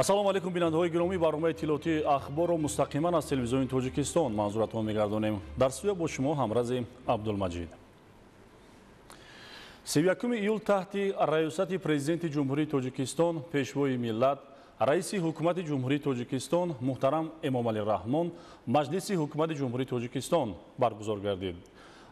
ассалому алайкум бинандаҳои гиромӣ, барномаи иттилоотии ахборро мустақиман аз телевизиони Тоҷикистон манзуратон мегардонем. Дар студия бо шумо ҳамрази Абдулмаҷид. 31 июл таҳти раёсати президенти ҷумҳурии Тоҷикистон, пешвои миллат, раиси ҳукумати ҷумҳурии Тоҷикистон муҳтарам Эмомалӣ Раҳмон маҷлиси ҳукумати ҷумҳурии Тоҷикистон баргузор гардид.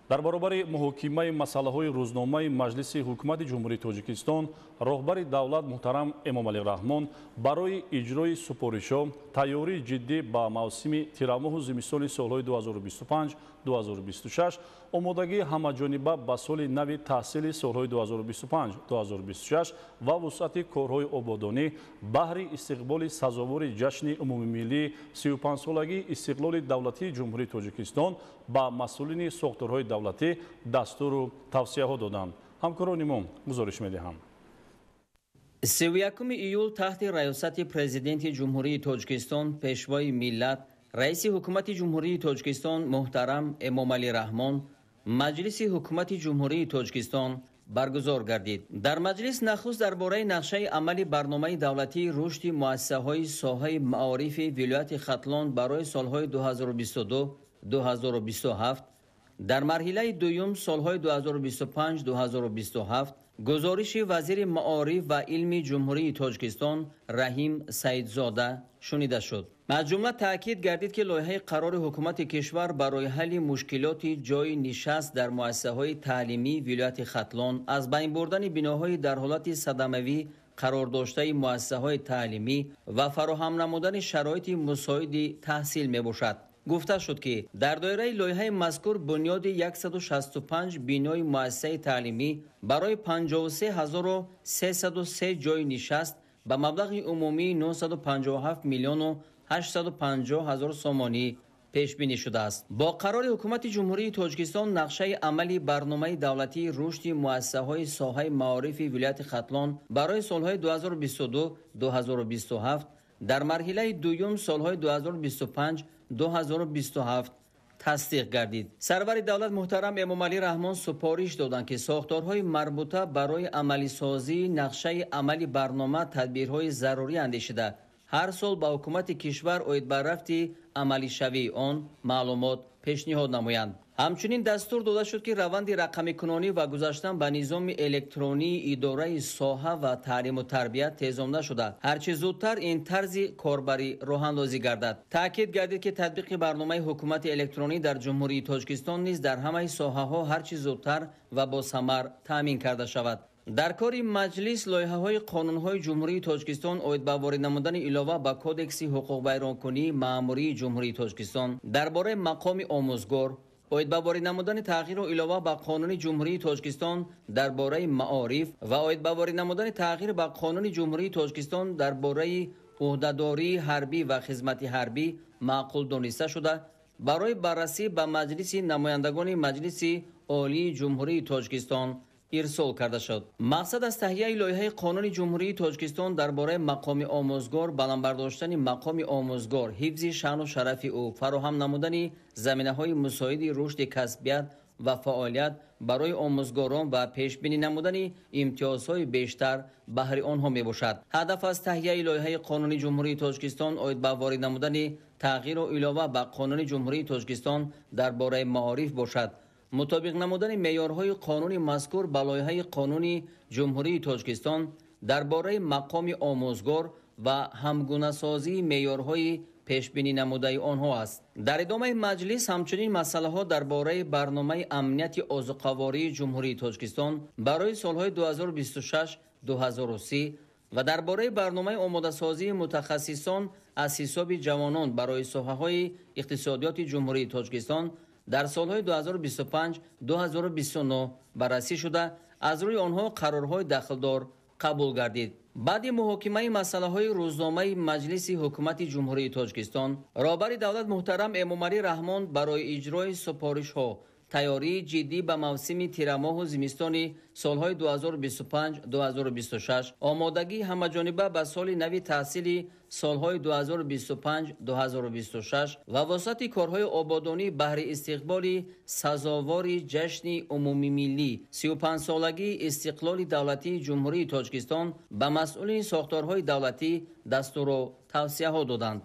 дар баробари муҳокимаи масъалаҳои рӯзномаи маҷлиси ҳукумати ҷумҳурии Тоҷикистон, роҳбари давлат муҳтарам Эмомалӣ Раҳмон барои иҷрои супоришҳо, тайёрии ҷиддӣ ба мавсими тирамоҳу зимистони солҳои 2025-2026, омодагии ҳамаҷониба ба соли нави таҳсили солҳои 2025-2026 ва вусъати корҳои ободонӣ баҳри истиқболи сазовори ҷашни умумимиллии 35-солагии истиқлоли давлатии ҷумҳурии Тоҷикистон ба масъулини сохторҳои давлатӣ дастуру тавсияҳо доданд. ҳамкорони мо гузориш медиҳам. 31 июл таҳти раёсати президенти ҷумҳурии Тоҷикистон, пешвои миллат, раиси ҳукумати ҷумҳурии Тоҷикистон муҳтарам Эмомалӣ Раҳмон маҷлиси ҳукумати ҷумҳурии Тоҷикистон баргузор гардид. дар маҷлис нахуст дар бораи нақшаи амали барномаи давлатии рушди муассисаҳои соҳаи маорифи вилояти Хатлон барои солҳои 2022-2027, дар марҳилаи дуюм солҳои 2025-2027 гузориши вазири маориф ва илми ҷумҳурии Тоҷикистон Раҳим Саидзода шунида шуд. аз ҷумла таъкид гардид ки лоиҳаи қарори ҳукумати кишвар барои ҳалли мушкилоти ҷойи нишаст дар муассисаҳои таълимии вилояти Хатлон аз байн бурдани биноҳои дар ҳолати садамавӣ қарордоштаи муассисаҳои таълимӣ ва фароҳам намудани шароити мусоиди таҳсил мебошад. гуфта шуд ки дар доираи лоиҳаи мазкур бунёди 165 бинои муассисаи таълимӣ барои 53303 ҷойи нишаст ба маблағи умумии 957 миллиону 850 ҳазор сомонӣ пешбинӣ шудааст. бо қарори ҳукумати ҷумҳурии Тоҷикистон нақшаи амали барномаи давлатии рушди муассисаҳои соҳаи маорифи вилояти Хатлон барои солҳои 2022-2027 дар марҳилаи дуюм солҳои 2025-2027 тасдиқ гардид. сарвари давлат муҳтарам Эмомалӣ Раҳмон супориш доданд ки сохторҳои марбута барои амалисозии нақшаи амали барнома тадбирҳои зарурӣ андешида ҳар сол ба ҳукумати кишвар оид ба рафти амалишавии он маълумот пешниҳод намоянд. ҳамчунин дастур дода шуд ки раванди рақамикунонӣ ва гузаштан ба низоми электронии идораи соҳа ва таълиму тарбият тезонда шуда ҳарчи зудтар ин тарзи корбарӣ роҳандозӣ гардад. таъкид гардид ки татбиқи барномаи ҳукумати электронӣ дар ҷумҳурии Тоҷикистон низ дар ҳамаи соҳаҳо ҳарчи зудтар ва босамар таъмин карда шавад. дар кори маҷлис лоиҳаҳои қонунҳои ҷумҳурии Тоҷикистон оид ба ворид намудани илова ба кодекси ҳуқуқбайронкунии маъмурии ҷумҳурии Тоҷикистон дар бораи мақоми омӯзгор, оид ба ворид намудани тағйиру илова ба қонуни ҷумҳурии Тоҷикистон дар бораи маориф ва оид ба ворид намудани тағйир ба қонуни ҷумҳурии Тоҷикистон дар бораи уҳдадории ҳарбӣ ва хизмати ҳарбӣ маъқул дониста шуда барои баррасӣ ба маҷлиси намояндагони Маҷлиси Олии Ҷумҳурии Тоҷикистон ирсол карда шуд. мақсад аз таҳияи лоиҳаи қонуни ҷумҳурии Тоҷикистон дар бораи мақоми омӯзгор, баландбардоштани мақоми омӯзгор, ҳифзи шаъну шарафи ӯ, фароҳам намудани заминаҳои мусоиди рушди касбият ва фаъолият барои омӯзгорон ва пешбинӣ намудани имтиёзҳои бештар баҳри онҳо мебошад. ҳадаф аз таҳияи лоиҳаи қонуни ҷумҳурии Тоҷикистон оид ба ворид намудани тағйиру илова ба қонуни ҷумҳурии Тоҷикистон дар бораи маориф бошад мутобиқ намудани меъёрҳои қонуни мазкур ба лоиҳаи қонуни ҷумҳурии Тоҷикистон дар бораи мақоми омӯзгор ва ҳамгунасозии меъёрҳои пешбинӣ намудаи онҳо аст. дар идомаи маҷлис ҳамчунин масъалаҳо дар бораи барномаи амнияти озуқавории ҷумҳурии Тоҷикистон барои солҳои 2026-2030 ва дар бораи барномаи омодасозии мутахассисон аз ҳисоби ҷавонон барои соҳаҳои иқтисодиёти ҷумҳурии Тоҷикистон дар солҳои 2025-2029 баррасӣ шуда аз рӯи онҳо қарорҳои дахлдор қабул гардид. баъди муҳокимаи масъалаҳои рӯзномаи маҷлиси ҳукумати ҷумҳурии Тоҷикистон, роҳбари давлат муҳтарам Эмомалӣ Раҳмон барои иҷрои супоришҳо, تیاری جدی به موسم تیرماه و زمستان سالهای 2025-2026، آمادگی همه‌جانبه به سال نو تحصیلی سالهای 2025-2026 و واسط کارهای آبادانی بهر استقبال سزاوار جشن عمومی ملی 35 سالگی استقلال دولتی جمهوری تاجیکستان به مسئولین ساختارهای دولتی دستور و توصیه ها دادند.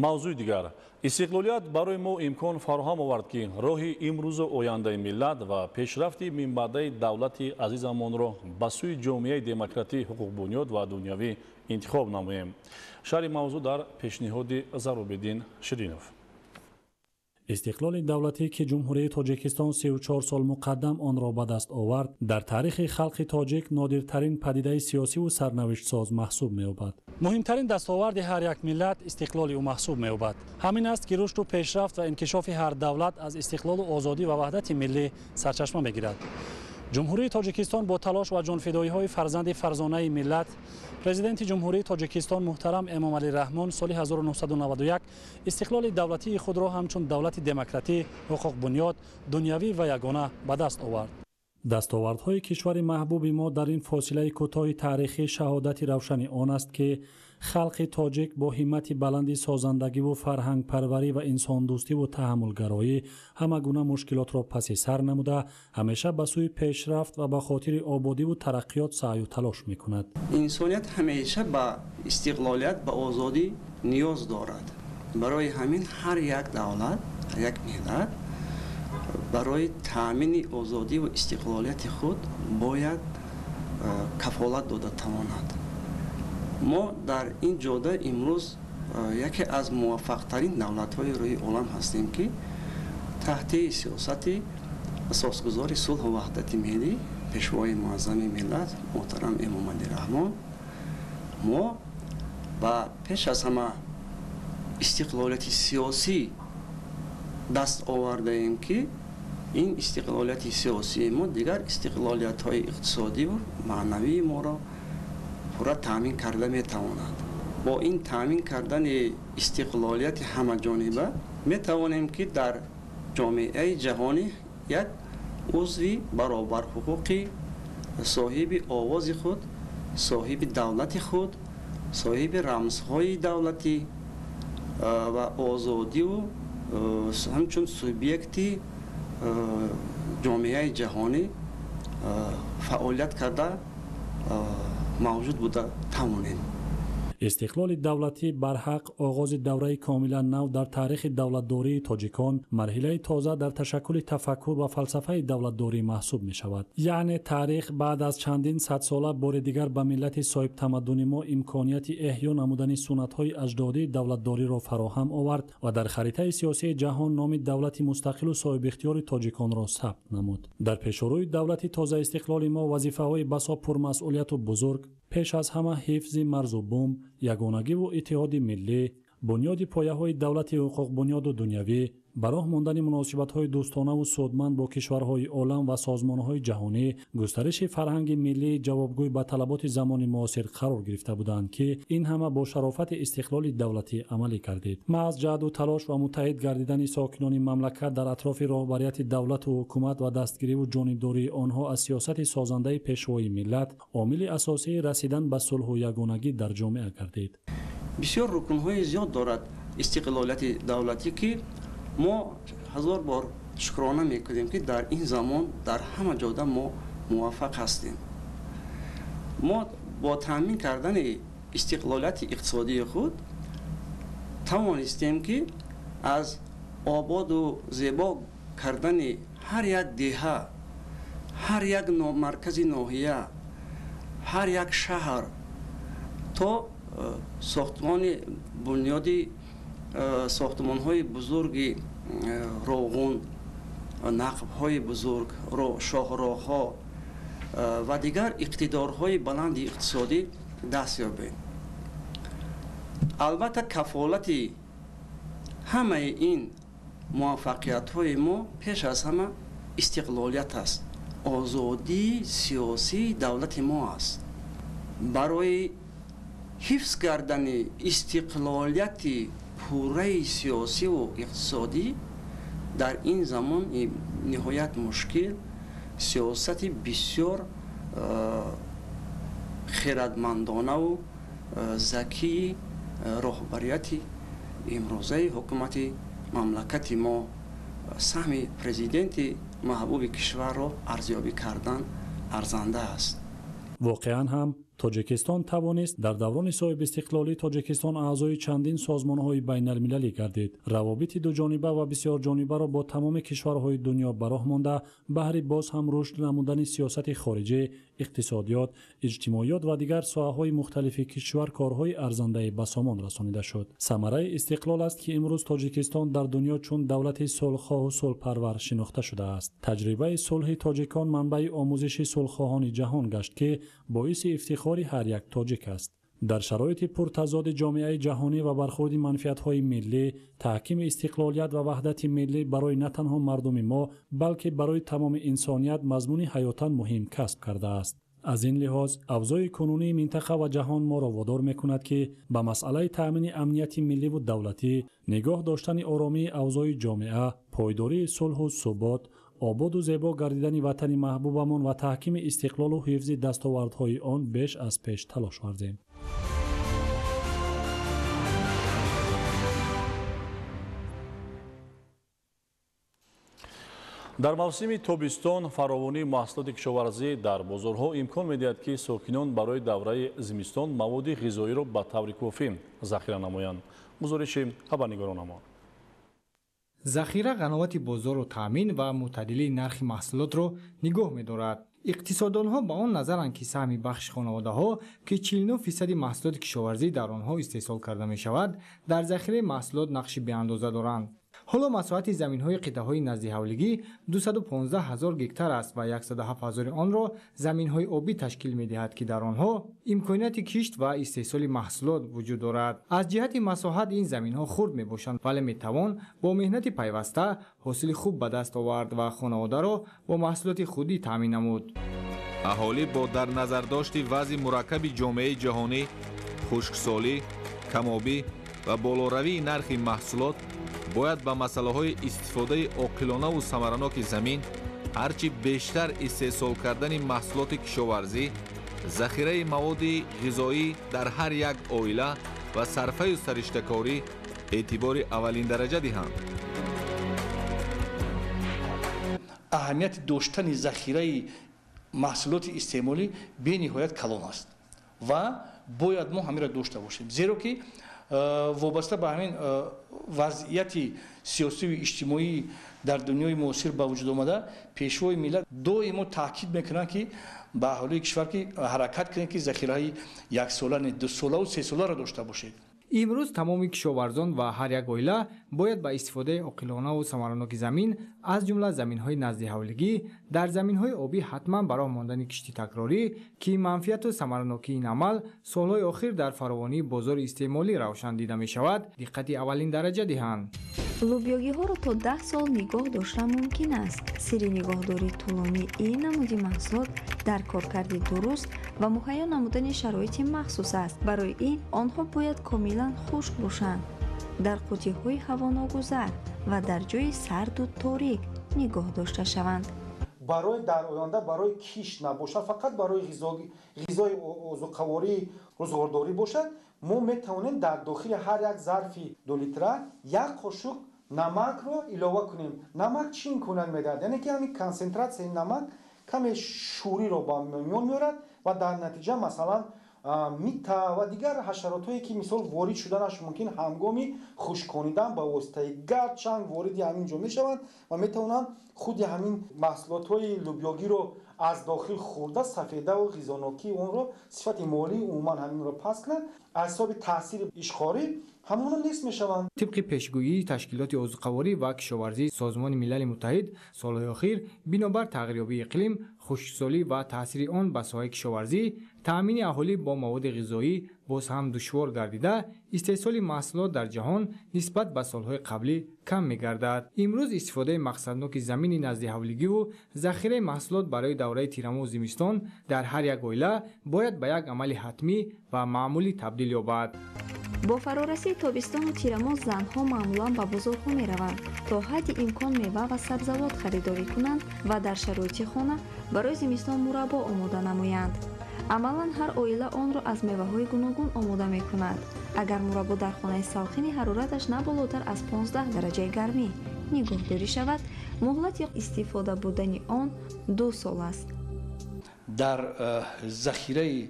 мавзӯи дигар истиқлолият барои мо имкон фароҳам овард ки роҳи имрӯзу ояндаи миллат ва пешрафти минбаъдаи давлати азизамонро ба сӯи ҷомеаи демократии ҳуқуқбунёд ва дунявӣ интихоб намоем. шарҳи мавзӯъ дар пешниҳоди Зарубиддин Ширинов. استقلال دولتی که جمهوری تاجیکستان 34 سال مقدم آن را به دست آورد در تاریخ خلق تاجیک نادرترین پدیده سیاسی و سرنوشت ساز محسوب می‌یابد. مهمترین دستاورد هر یک ملت استقلال او محسوب می‌یابد. همین است که رشد و پیشرفت و انکشاف هر دولت از استقلال و آزادی و وحدت ملی سرچشمه می‌گیرد. جمهوری تاجیکستان با تلاش و جانفدایی‌های فرزند فرزانه ملت، پرزیدنت جمهوری تاجیکستان محترم امامعلی رحمان سال 1991 استقلال دولتی خود را همچون دولت دموکراتی، حقوق بنیاد، دنیوی و یگانه به دست آورد. دستاوردهای کشور محبوب ما در این فاصله کوتاه تاریخی شهادت روشن آن است که خلق تاجیک با همت بلند سازندگی و فرهنگ پروری و انسان دوستی و تحملگرایی همه گونه مشکلات را پس سر نموده همیشه به سوی پیشرفت و به خاطر آبادی و ترقیات سعی و تلاش میکند. انسانیت همیشه به استقلالیت و آزادی نیاز دارد. برای همین هر یک دولت، یک ملت برای تأمین آزادی و استقلالیت خود باید کفالت داده تواند. ما در این جاده امروز یکی از موفق‌ترین دولت‌های روی عالم هستیم که تحت سیاست اساسگذار صلح و وحدت ملی پیشوای معظم ملت محترم امامعلی رحمان ما و پیش از همه استقلالیت سیاسی دست آورده ایم که این استقلالیت سیاسی ما دیگر استقلالیت‌های اقتصادی و معنوی ما را پورا تامین کرده میتواند. با این تامین کردن استقلالیت همه جانبه میتوانیم که در جامعه جهانی یک عضوی برابر حقوقی صاحب آواز خود، صاحب دولت خود، صاحب رمزهای دولتی و آزادی و همچون سوبیکتی جامعه جهانی فعالیت کرده موجود بوده توانیم. استقلال دولتی برحق آغاز دوره کاملا نو در تاریخ دولتداری تاجیکان مرحله تازه در تشکل تفکر و فلسفه دولتداری محسوب می شود. یعنی تاریخ بعد از چندین صد ساله بار دیگر به ملت صاحب تمدن ما امکانیت احیا نمودن سنت های اجدادی دولتداری را فراهم آورد و در خریطه سیاسی جهان نام دولت مستقل و صاحب اختیار تاجیکان را ثبت نمود. در پیشروی دولت تازه استقلال ما وظیفه های بسا پرمسئولیت و بزرگ پیش از همه حفظ مرز و بوم، یگانگی و اتحاد ملی، بنیاد پایه‌های دولت حقوق بنیاد و دنیوی، براه ماندن مناسبت‌های دوستانه و سودمند با کشورهای عالم و سازمان‌های جهانی، گسترش فرهنگ ملی جوابگوی به طلبات زمان معاصر قرار گرفته بودند که این همه با شرافت استقلال دولتی عملی کردید. محض جهد و تلاش و متحد گردیدن ساکنان مملکت در اطراف راهبریت دولت و حکومت و دستگیری و جانبداری آنها از سیاست سازنده پیشوای ملت، عامل اساسی رسیدن به صلح و یگانگی در جامعه گردید. بسیار رکن‌های زیاد دارد استقلالیت دولتی که ما هزار بار شکرانه میکنیم که در این زمان در همه جاده ما موفق هستیم. ما با تامین کردن استقلالیت اقتصادی خود توانستیم که از آباد و زیبا کردن هر یک دهه، هر یک مرکز ناحیه، هر یک شهر تا ساختمان بنیادی ساختمان‌های بزرگ روغن، نقب‌های بزرگ، شاهراه‌ها و دیگر اقتدارهای بلند اقتصادی دست یابیم. البته کفالت همه این موفقیت‌های ما پیش از همه استقلالیت است. آزادی سیاسی دولت ما است. برای حفظ کردن استقلالیت پوره سیاسی و اقتصادی در این زمان نهایت مشکل، سیاست بسیار خردمندانه و ذکی رهبریت امروزه حکومت مملکت ما سهم پرزیدنت محبوب کشور را ارزیابی کردن ارزنده است. واقعا هم تاجیکستان توانست در دوران صاحب استقلالی تاجیکستان اعضای چندین سازمان‌های بین‌المللی گردید. روابط دو جانبه و بسیار جانبه را با تمام کشورهای دنیا به راه مانده، بهر باز هم رشد نمودن سیاست خارجی، اقتصادیات، اجتماعیات و دیگر ساحه‌های مختلف کشور کارهای ارزنده به سامان رسانیده شد. ثمره استقلال است که امروز تاجیکستان در دنیا چون دولت صلح‌خواه و صلح‌پرور شناخته شده است. تجربه صلح تاجیکان منبع آموزش صلح‌خواهان جهان گشت که باعث افتخار هر یک تاجیک است. در شرایط پرتضاد جامعه جهانی و برخورد منفعت‌های ملی، تحکیم استقلالیت و وحدت ملی برای نه تنها مردم ما بلکه برای تمام انسانیت مضمون حیاتاً مهم کسب کرده است. از این لحاظ اوضاع کنونی منطقه و جهان ما را وادار می‌کند که به مسئله تأمین امنیت ملی و دولتی، نگاه داشتن آرامی اوضاع جامعه، پایداری صلح و ثبات، آباد و زیبا گردیدن وطن محبوبمان و تحکیم استقلال و حفظ دستاوردهای آن بیش از پیش تلاش ورزیم. در موسم تابستان فراوانی محصولات کشاورزی در بازارها امکان می‌دهد که ساکنان برای دوره زمستان مواد غذایی را به طور کافی ذخیره نمایند. گزارش خبرنگاران ما. ذخیره قناعت بازار و تامین و معتدلی نرخ محصولات را نگاه می‌دارد. اقتصاددانها با آن نظرند که سهم بخش خانواده‌ها که 49% محصولات کشاورزی در آنها استحصال کرده می‌شود، در ذخیره محصولات نقش بی‌اندازه دارند. حالا مساحت زمین‌های قطعه‌های نزد حولگی 215,000 گکتار است و 107,000 آن را زمین‌های آبی تشکیل می‌دهد که در آنها امکانات کشت و استحصال محصولات وجود دارد. از جهت مساحت این زمین‌ها خرد می‌باشند ولی می‌توان با مهنت پیوسته حاصل خوب به دست آورد و خانواده را با محصولات خودی تامین نمود. اهالی با در نظر داشت وضع مرکب جامعه جهانی، خشکسالی، کم‌آبی و بالوروی نرخ محصولات باید به مسئله‌های استفاده عاقلانه و ثمرناک زمین، هرچی بیشتر استحصال کردن محصولات کشاورزی، ذخیره مواد غذایی در هر یک عائله و صرفه و سرشته‌کاری اعتبار اولین درجه دهند. اهمیت داشتن ذخیره محصولات استعمالی به نهایت کلان است و باید ما همین را داشته باشیم، زیرا که وابسته به همین وضعیت سیاسی و اجتماعی در دنیای معاصر به وجود آمده، پیشوای ملت دائما تاکید میکنند که به اهالی کشور که حرکت کنند که ذخیره یک ساله، 2 ساله و 3 ساله را داشته باشید. امروز تمام کشاورزان و هر یک عائله باید با استفاده عاقلانه و ثمرناک زمین از جمله زمین‌های نزد حولگی در زمین‌های آبی حتما برای ماندن کشتی تکراری که منفعت و ثمرناکی این عمل سال‌های اخیر در فراوانی بازار استعمالی روشن دیده می‌شود دقت اولین درجه دهند. лӯбиёгиҳоро то 10 сол нигоҳ доштан мумкин аст. сири нигоҳдории тӯлонии ин намуди маҳсулот дар коркарди дуруст ва муҳайё намудани шароити махсус аст. барои ин онҳо бояд комилан хушк бошанд, дар қуттиҳои ҳавоногузар ва дар ҷои сарду торик нигоҳ дошта шаванд. барои дар оянда барои кишт набошад, фақат барои ғизои озуқавории рӯзгордорӣ бошад, мо метавонем дар дохили ҳар як зарфи 2 литра як қошук намакро илова кунем. намак чӣ имконият медиҳад? яъне ки ҳамин консентратсияи намак каме шӯриро ба миён меорад ва дар натиҷа масалан мита ва дигар ҳашаротҳое ки мисол ворид шуданаш мумкин ҳангоми хушконидан ба воситаи гард чанг вориди ҳамин ҷо мешаванд ва метавонанд худи ҳамин маҳсулотҳои лӯбиёгиро аз дохил хӯрда сафедаву ғизонокии онро сифати молии умуман ҳаминро паст кунанд, аз ҳисоби таъсири ишқорӣ ҳамонро нест мешаванд. طبق پیشگویی تشکیلات عضوقواری و کشاورزی سازمان ملل متحد سالهای اخیر بنابر تغییریابی اقلیم، خشکسالی و تاثیر آن بر ساحه کشاورزی، تأمین اهالی با مواد غذایی باز هم دشوار گردیده استحصال محصولات در جهان نسبت به سالهای قبلی کم می‌گردد. امروز استفاده مقصدناک زمین نزد حولگی و ذخیره محصولات برای دوره تیرمو و زمستان در هر یک اویله باید به یک عمل حتمی و معمولی تبدیل یابد. با فرارسی تابستان و تیرمو زنها معمولاً به بازارها می‌روند تا حد امکان میوه و سبزیجات خریداری کنند و در شرایط خانه برای زمستان مربا آماده نمایند. عملاً هر عائله آن را از میوه‌های گوناگون آماده می‌کند. اگر مربا در خانه ساخن حرارتش نه بالاتر از 15 درجه گرمی نگهداری شود، مهلت استفاده بودن آن 2 سال است. در ذخیره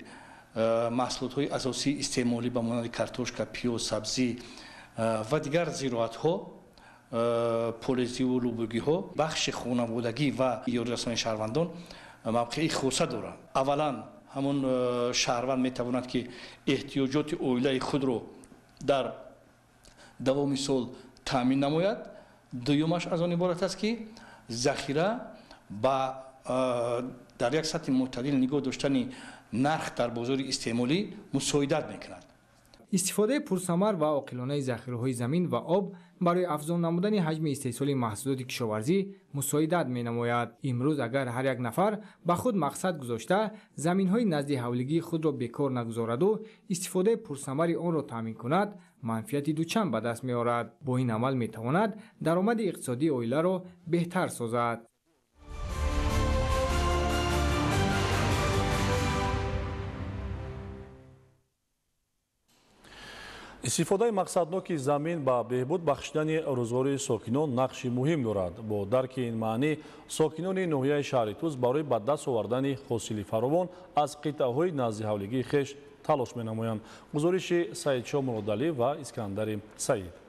محصولات‌های اساسی استعمالی به مانند کارتوشکا، پیاز، سبزی و دیگر زیرات‌ها، پولزی و لوبگی‌ها بخش خانوادگی و یاری‌رسانی شهروندان موقعی خاصه دارند. اولا همون شهروند میتواند که احتیاجات عائله خود رو در دوام سال تامین نماید. دومش از آن عبارت است که ذخیره با در یک سطح معتدل نگاه داشتن نرخ در بازار استعمالی مساعدت میکند. استفاده پرثمر و عاقلانه ذخیره‌های زمین و آب برای افزون نمودن حجم استحصال محصولات کشاورزی مساعدت می‌نماید. امروز اگر هر یک نفر به خود مقصد گذاشته زمین‌های نزد حولگی خود را بیکار نگذارد و استفاده پرثمر آن را تامین کند، منفعت دوچند به دست می‌آورد. با این عمل می‌تواند درآمد اقتصادی عائله را بهتر سازد. استفاده مقصدناک زمین با بهبود بخشیدن روزگاری ساکنان نقشی مهم دارد. با درک این معنی ساکنان ناحیه شهر توز برای به دست آوردن حاصل فراوان از قطعه‌های نزد حولگی خویش تلاش می‌نمایند. گزارش سعید شاه مرادعلی و اسکندر سعید.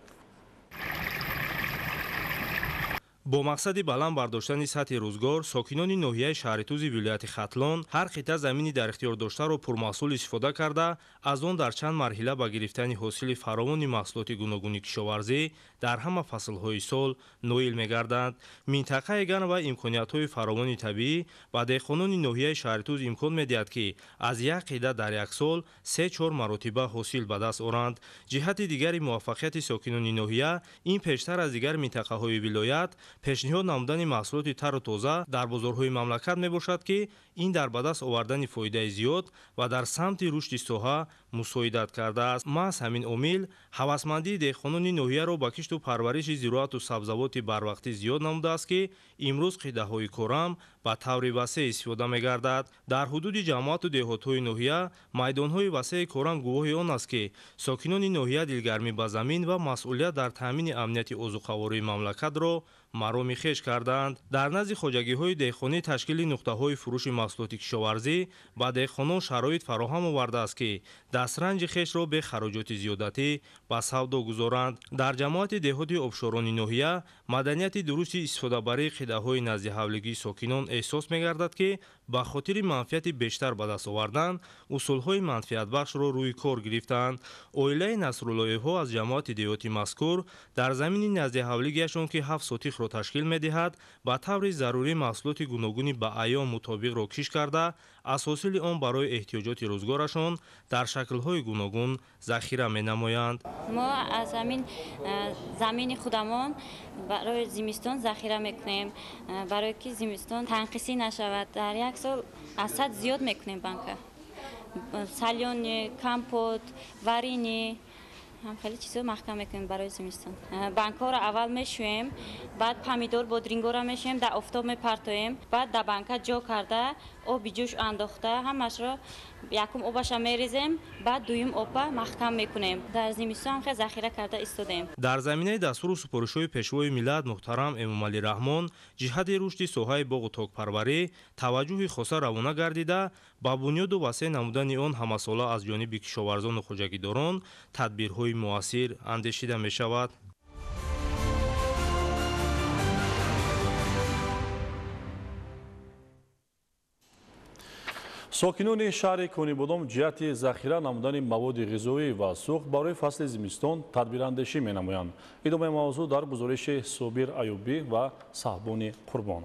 با مقصد بلند برداشتن سطح روزگار، ساکنان ناحیه شهرتوز ولایت ختلان هر قطعه زمینی در اختیار داشته را پرمحصول استفاده کرده از آن در چند مرحله به گرفتن حاصل فراوان محصولات گوناگون کشاورزی در همه فصل‌های سال نائل می‌گردند. منطقه گرم و امکانیت‌های فراوان طبیعی به دهقانان ناحیه شهرتوز امکان می‌دهد که از یک قطعه در یک سال 3-4 مرتبه حاصل به دست آورند. جهت دیگری موفقیت ساکنان ناحیه این پیشتر از دیگر منطقه‌های ولایت پیشنهاد نمودن محصولات تر و تازه در بازارهای مملکت میباشد که این در به دست آوردن فایده زیاد و در سمت رشد ساحه مساعدت کرده است. محض همین عامل هوسمندی دهقانان ناحیه را به کشت و پرورش زراعت و سبزیجات بروقتی زیاد نموده است که امروز قطعه‌های کورم به طور وسیع استفاده می‌گردد. در حدود جماعت و دهات‌های ناحیه میدان‌های وسیع کورم گواهی آن است که ساکنان ناحیه دلگرمی به زمین و مسئولیت در تامین امنیت اوضاع‌قواری مملکت را مرامی خویش کردند. در نزد خواجگی‌های دهقانی تشکیل نقطه‌های فروش محصولات کشاورزی به دهقانان شرایط فراهم آورده است که دسترنج خویش را به خراجات زیادتی به سودا گذارند. در جماعت دهات آبشاران ناحیه مدنیت درست استفاده برای قطعه‌های نزد حولگی ساکنان احساس می‌گردد که به خاطر منفعت بیشتر به دست آوردن اصول‌های منفعت بخش را روی کار گرفتند. عائله نصرالله‌ها از جماعت دهاتی مذکور در زمین نزد حولگیشان که 7 سوتیخ را تشکیل می‌دهد با طور ضروری محصولات گوناگونی به ایام مطابق را کش کرده از حاصل آن برای احتیاجات روزگارشان در شکل‌های گوناگون ذخیره می‌نمایند. ما از زمین خودمان برای زمستان ذخیره می‌کنیم برای که زمستان تنقیسی نشود. در یک سال از صد زیاد می‌کنیم بانک. سالیون، کمپوت، وارینی هم خیلی چیزا محکم میکنیم برای زمستان. بانک‌ها را اول میشویم، بعد پامیدور بادرینگو را میشویم در آفتاب میپرتویم، بعد در بانک جا کرده آب جوش انداخته همش را یکم آبش میریزیم، بعد دویم آب محکم میکنیم. در زمستان خیلی ذخیره کرده ایستادیم. در زمینه دستور و سپارش‌های پیشوای ملت محترم امامعلی رحمان جهت رشد ساحه باغ و تاک‌پروری توجه خاصه روانه گردیده با بنیاد و وسیع نمودن آن همه‌ساله از جانب کشاورزان و خوجگیداران تدبیرهای مؤثر اندیشیده می‌شود. ساکنان شهر کنیبودم جهت ذخیره نمودن مواد غذایی و سوخت برای فصل زمستان تدبیراندیشی می‌نمایند. ادامه موضوع در گزارش صابر ایوبی و صاحبان قربان.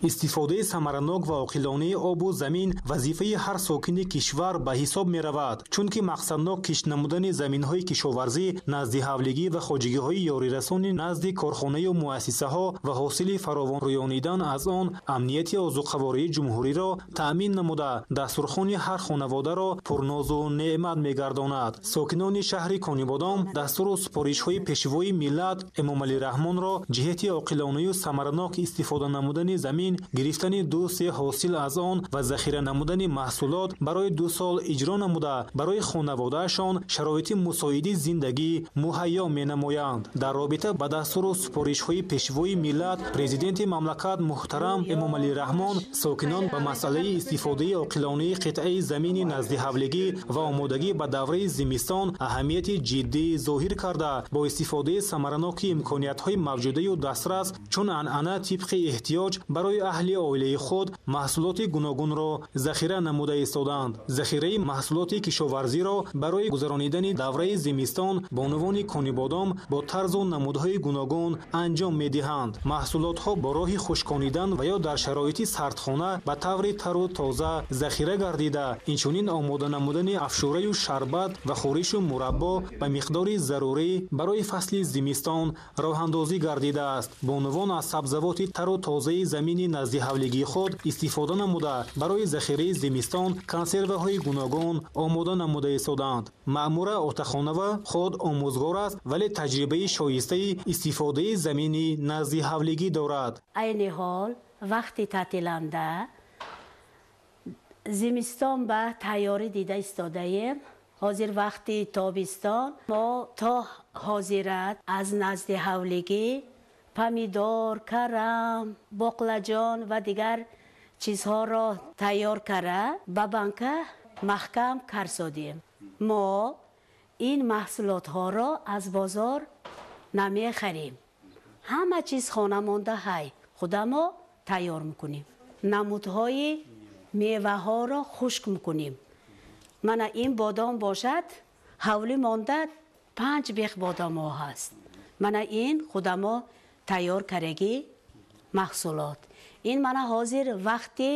استفاده самаранок ва оқилонаи обу замин вазифаи ҳар сокини кишвар ба ҳисоб меравад, чунки мақсаднок кишт намудани заминҳои кишоварзӣ назди ҳавлигӣ ва хоҷигиҳои ёрирасонӣ назди корхонаю муассисаҳо ва ҳосили фаровон рӯёнидан аз он амнияти озуқавории ҷумҳуриро таъмин намуда дастурхони ҳар хонаводаро пурнозу неъмат мегардонад. сокинони шаҳри Конибодом дастуру супоришҳои пешвои миллат Эмомалӣ Раҳмонро ҷиҳати оқилонаю самаранок истифода намудани замин гирифтани 2-3 ҳосил аз он ва захира намудани маҳсулот барои 2 сол иҷро намуда барои хонаводаашон шароити мусоиди зиндагӣ муҳайё менамоянд. дар робита ба дастуру супоришҳои пешвои миллат президенти мамлакат муҳтарам Эмомалӣ Раҳмон сокинон ба масъалаи истифодаи оқилонаи қитъаи замини назди ҳавлигӣ ва омодагӣ ба давраи зимистон аҳамияти ҷиддӣ зоҳир карда бо истифодаи самараноки имкониятҳои мавҷудаю дастрас чун анъана тибқи эҳтиёҷ барои аҳли оилаи худ маҳсулоти гуногунро захира намуда истоданд. захираи маҳсулоти кишоварзиро барои гузаронидани давраи зимистон бонувони Конибодом бо тарзу намудҳои гуногун анҷом медиҳанд. маҳсулотҳо бо роҳи хушконидан ва ё дар шароити сардхона ба таври тару тоза захира гардида инчунин омода намудани афшураю шарбат ва хӯришу мураббо ба миқдори зарурӣ барои фасли зимистон роҳандозӣ гардидааст. бонувон аз сабзавоти тару тозаи замини назди ҳавлигии худ истифода намуда барои захираи зимистон консерваҳои гуногун омода намуда истоданд. маъмура Отахонова худ омӯзгор аст, вале таҷрибаи шоистаи истифодаи замини назди ҳавлигӣ дорад. айни ҳол вақти таътиланда зимистон ба тайёрӣ дида истодаем. ҳозир вақти тобистон мо то ҳозират аз назди ҳавлигӣ помидор, карам, боқлаҷон ва дигар чизҳоро тайёр кара ба банка маҳкам карсодем. мо ин маҳсулотҳоро аз бозор намехарем. ҳама чиз хонамонда ҳай худамо тайёр мекунем. намудҳои меваҳоро хушк мекунем. мана ин бодом бошад ҳавлӣ монда 5 бех бодомо ҳаст. мана ин худамо тайёр кардаги маҳсулот. ин мана ҳозир вақти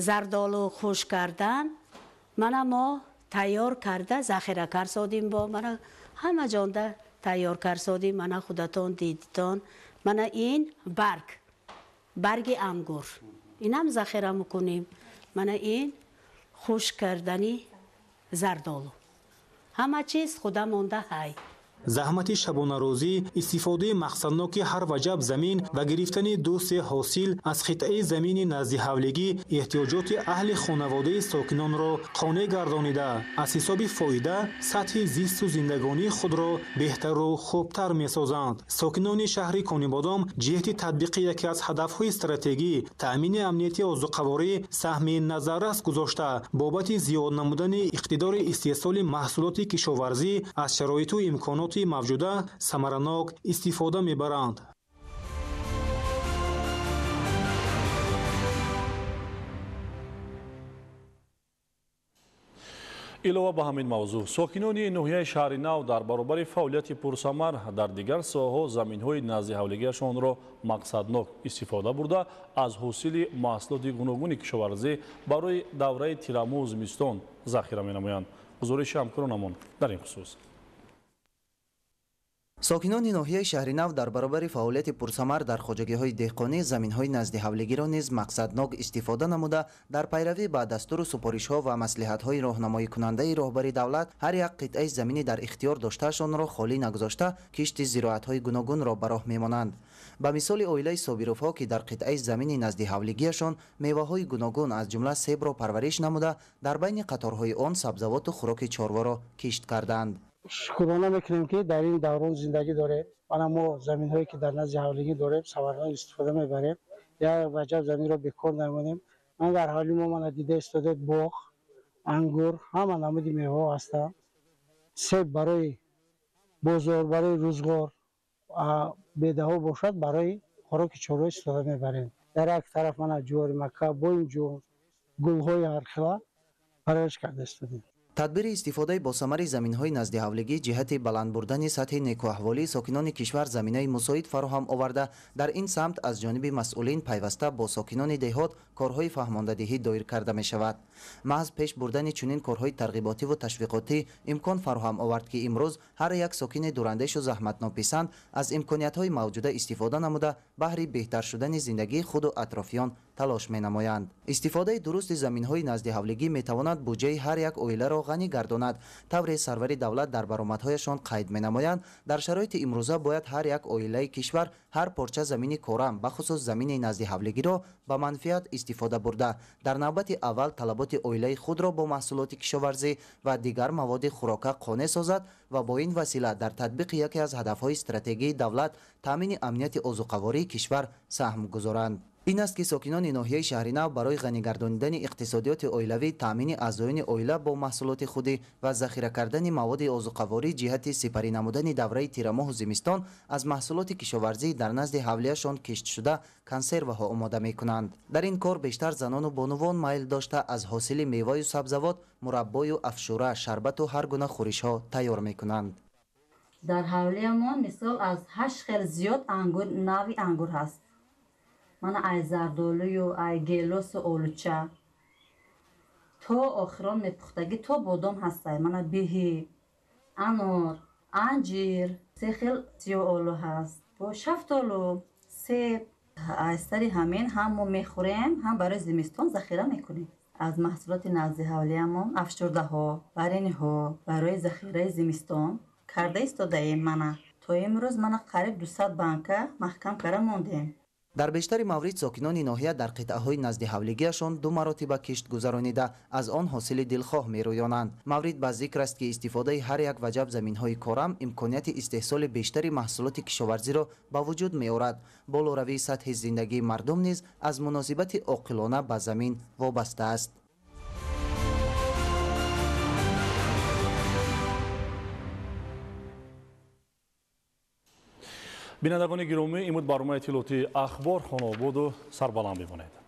зардолу хушк кардан мана мо тайёр карда захира карсодим бо мана ҳама ҷонда тайёр карсодим. мана худатон дидитон мана ин барги ангур инам захира мекунем. мана ин хушк кардани зардолу ҳама чиз худа монда ҳай. заҳмати шабонарӯзӣ истифодаи мақсадноки ҳар ваҷаб замин ва гирифтани 2-3 ҳосил аз қитъаи замини назди ҳавлигӣ эҳтиёҷоти аҳли хонаводаи сокинонро қонеъ гардонида аз ҳисоби фоида сатҳи зисту зиндагонии худро беҳтару хубтар месозанд. сокинони шаҳри Конибодом ҷиҳати татбиқи яке аз ҳадафҳои стратегӣ таъмини амнияти озуқаворӣ саҳми назаррас гузошта бобати зиёд намудани иқтидори истеҳсоли маҳсулоти кишоварзӣ аз шароиту имконоти мавҷуда самаранок истифода мебаранд. илова ба ҳамин мавзӯъ сокинони ноҳияи шаҳри нав дар баробари фаъолияти пурсамар дар дигар соҳаҳо заминҳои назди ҳавлигиашонро мақсаднок истифода бурда аз ҳосили маҳсулоти гуногуни кишоварзӣ барои давраи тираму зимистон захира менамоянд. гузориши ҳамкоронамон дар ин хусус. сокинони ноҳияи шаҳри нав дар баробари фаъолияти пурсамар дар хоҷагиҳои деҳқонӣ заминҳои назди ҳавлигиро низ мақсаднок истифода намуда дар пайравӣ ба дастуру супоришҳо ва маслиҳатҳои роҳнамоикунандаи роҳбари давлат ҳар як қитъаи замини дар ихтиёр доштаашонро холӣ нагузошта кишти зироатҳои гуногунро ба роҳ мемонанд. ба мисоли оилаи Собировҳо ки дар қитъаи замини назди ҳавлигиашон меваҳои гуногун аз ҷумла себро парвариш намуда дар байни қаторҳои он сабзавоту хӯроки чорворо кишт карданд. шукрона мекунем ки дар ин даврон зиндагӣ дорем. мана мо заминҳое ки дар назди ҳавлигӣ дорем самаранок истифода мебарем. як ваҷаб заминро бекор намонем. ман дар ҳавлӣ мо мана дида истодед боғ, ангур, ҳама намуди меваҳо ҳастанд. себ барои бозор, барои рӯзгор бедаҳо бошад барои хӯроки чорва истифода мебарем. дар як тараф мана ҷувори макка, боинҷон, гулҳои ҳархила парвариш карда истодем. тадбири истифодаи босамари заминҳои назди ҳавлигӣ ҷиҳати баланд бурдани сатҳи некуаҳволии сокинони кишвар заминаи мусоид фароҳам оварда, дар ин самт аз ҷониби масъулин пайваста бо сокинони деҳот корҳои фаҳмондадиҳӣ доир карда мешавад. маҳз пеш бурдани чунин корҳои тарғиботиву ташвиқотӣ имкон фароҳам овард ки имрӯз ҳар як сокини дурандешу заҳматнописанд аз имкониятҳои мавҷуда истифода намуда баҳри беҳтар шудани зиндагии худу атрофиён талош менамоянд. истифодаи дурусти заминҳои назди ҳавлигӣ метавонад буҷаи ҳар як оиларо ғанӣ гардонад. тавре сарвари давлат дар баромадҳояшон қайд менамоянд, дар шароити имрӯза бояд ҳар як оилаи кишвар ҳар порча замини корам бахусус замини назди ҳавлигиро ба манфиат истифода бурда, дар навбати аввал талаботи оилаи худро бо маҳсулоти кишоварзӣ ва дигар маводи хӯрока қонеъ созад ва бо ин васила дар татбиқи яке аз ҳадафҳои стратегии давлат таъмини амнияти озуқавории кишвар саҳм гузоранд. ин аст ки сокинони ноҳияи шаҳринав барои ғанигардонидани иқтисодиёти оилавӣ, таъмини аъзоёни оила бо маҳсулоти худӣ ва захира кардани маводи озуқаворӣ ҷиҳати сипарӣ намудани давраи тирамоҳу зимистон аз маҳсулоти кишоварзӣ дар назди ҳавлияшон киштшуда консерваҳо омода мекунанд. дар ин кор бештар занону бонувон майл дошта аз ҳосили меваю сабзавот, мураббою афшура, шарбату ҳар гуна хӯришҳо тайёр мекунанд. дар ҳавлиямон мисол аз 8 хел зиёд нави ангур ҳаст. мана ай зардолую, ай гелосу олуча то охирон мепухтагӣ то бодом ҳастай. мана биҳӣ, анор, анҷир, 3 хел сиёҳ олу ҳаст, бо шафтолу, себ. аз сари ҳамин ҳам мо мехӯрем, ҳам барои зимистон захира мекунем. аз маҳсулоти назди ҳавлиямон афшурдаҳо, барениҳо барои захираи зимистон карда истодаем. мана то имрӯз мана қариб 200 банка маҳкам кара мондем. дар бештари маврид сокинони ноҳия дар қитъаҳои назди ҳавлигиашон ду маротиба кишт гузаронида аз он ҳосили дилхоҳ мерӯёнанд. маврид ба зикр аст ки истифодаи ҳар як ваҷаб заминҳои корам имконияти истеҳсоли бештари маҳсулоти кишоварзиро ба вуҷуд меорад. болоравии сатҳи зиндагии мардум низ аз муносибати оқилона ба замин вобаста аст. бинандагони гиромӣ, имуд барномаи иттилоъоти ахбор хонобуду сарбаланд бимонед.